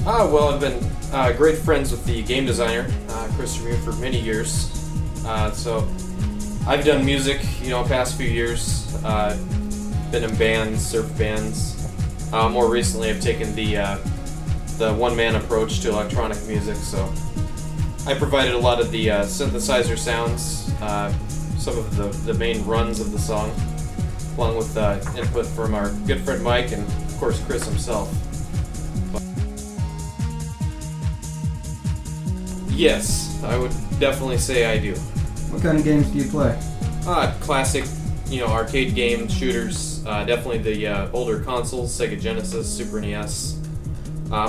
Well, I've been great friends with the game designer, Chris Teresi, for many years. So I've done music, past few years. Been in bands, surf bands. More recently, I've taken the one-man approach to electronic music. So I provided a lot of the synthesizer sounds, some of the main runs of the song, along with input from our good friend Mike and, of course, Chris himself. Yes, I would definitely say I do. What kind of games do you play? Classic, arcade game shooters. Definitely the older consoles, Sega Genesis, Super NES.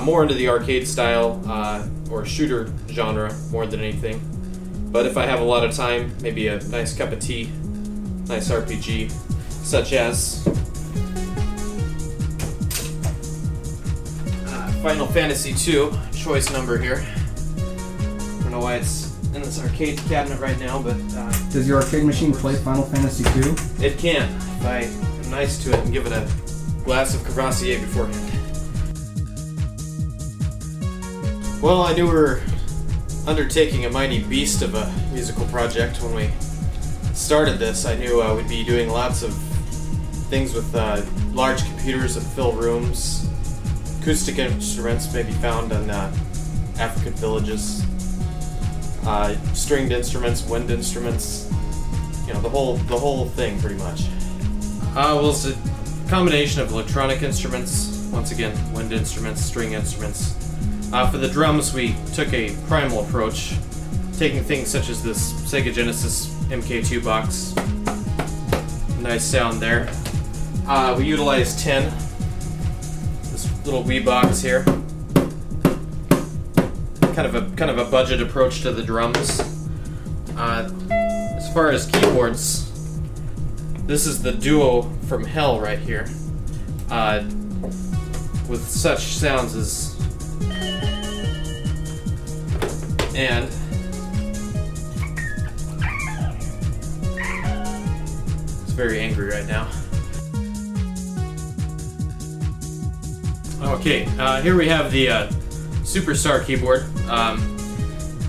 More into the arcade style or shooter genre more than anything. But if I have a lot of time, maybe a nice cup of tea, nice RPG, such as Final Fantasy II, choice number here. I don't know why it's in this arcade cabinet right now, but does your arcade machine play Final Fantasy II? It can, if I am nice to it and give it a glass of Cavassier beforehand. Well, I knew we were undertaking a mighty beast of a musical project when we started this. I knew we'd be doing lots of things with large computers that fill rooms. Acoustic instruments may be found in African villages. Stringed instruments, wind instruments, the whole thing pretty much. Well, it's a combination of electronic instruments, once again, wind instruments, string instruments. For the drums, we took a primal approach, taking things such as this Sega Genesis MK2 box. Nice sound there. We utilized 10, this little wee box here. Kind of a budget approach to the drums. As far as keyboards, this is the Duo from Hell right here, with such sounds as and it's very angry right now. Okay, here we have the Superstar keyboard,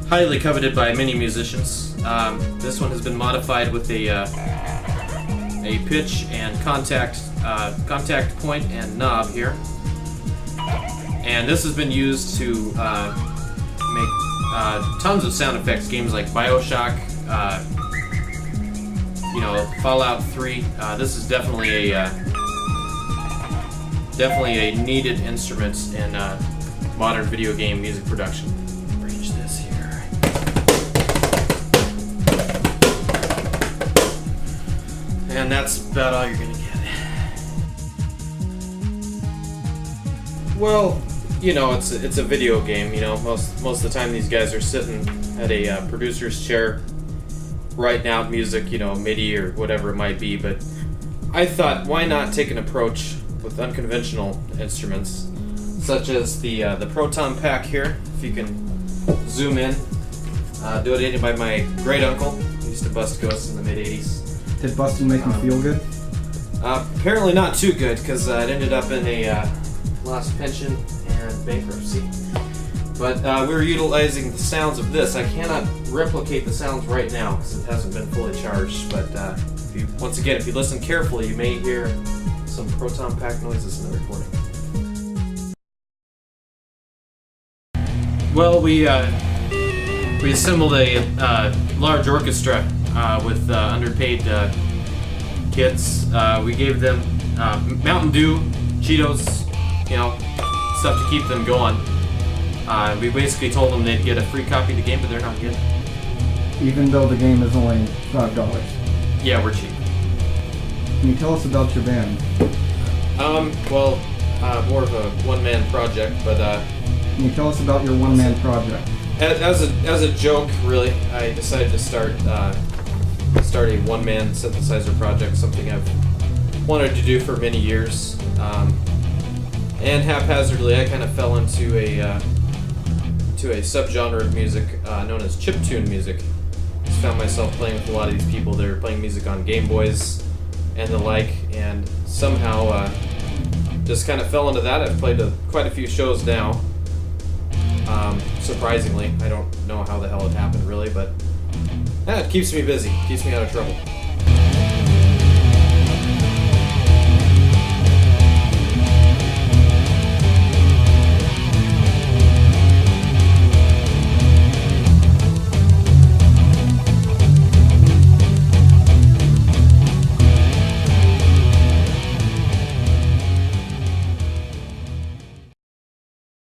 highly coveted by many musicians. This one has been modified with a pitch and contact point and knob here, and this has been used to make tons of sound effects. Games like BioShock, Fallout 3. This is definitely a needed instrument in modern video game music production. Arrange this here. And that's about all you're gonna get. Well, it's a video game. Most of the time these guys are sitting at a producer's chair, writing out music, MIDI or whatever it might be. But I thought, why not take an approach with unconventional instruments, such as the Proton Pack here. If you can zoom in, donated by my great uncle. He used to bust ghosts in the mid '80s. Did busting make him feel good? Apparently not too good, because it ended up in a lost pension and bankruptcy. But we were utilizing the sounds of this. I cannot replicate the sounds right now because it hasn't been fully charged. But if you listen carefully, you may hear some Proton Pack noises in the recording. Well, we assembled a large orchestra with underpaid kids. We gave them Mountain Dew, Cheetos, stuff to keep them going. We basically told them they'd get a free copy of the game, but they're not getting it. Even though the game is only $5. Yeah, we're cheap. Can you tell us about your band? More of a one-man project, but can you tell us about your one-man project? As a joke, really, I decided to start a one-man synthesizer project, something I've wanted to do for many years. And haphazardly, I kind of fell into a subgenre of music known as chiptune music. Just found myself playing with a lot of these people that are playing music on Game Boys and the like, and somehow just kind of fell into that. I've played quite a few shows now, Surprisingly, I don't know how the hell it happened really, but it keeps me busy, keeps me out of trouble.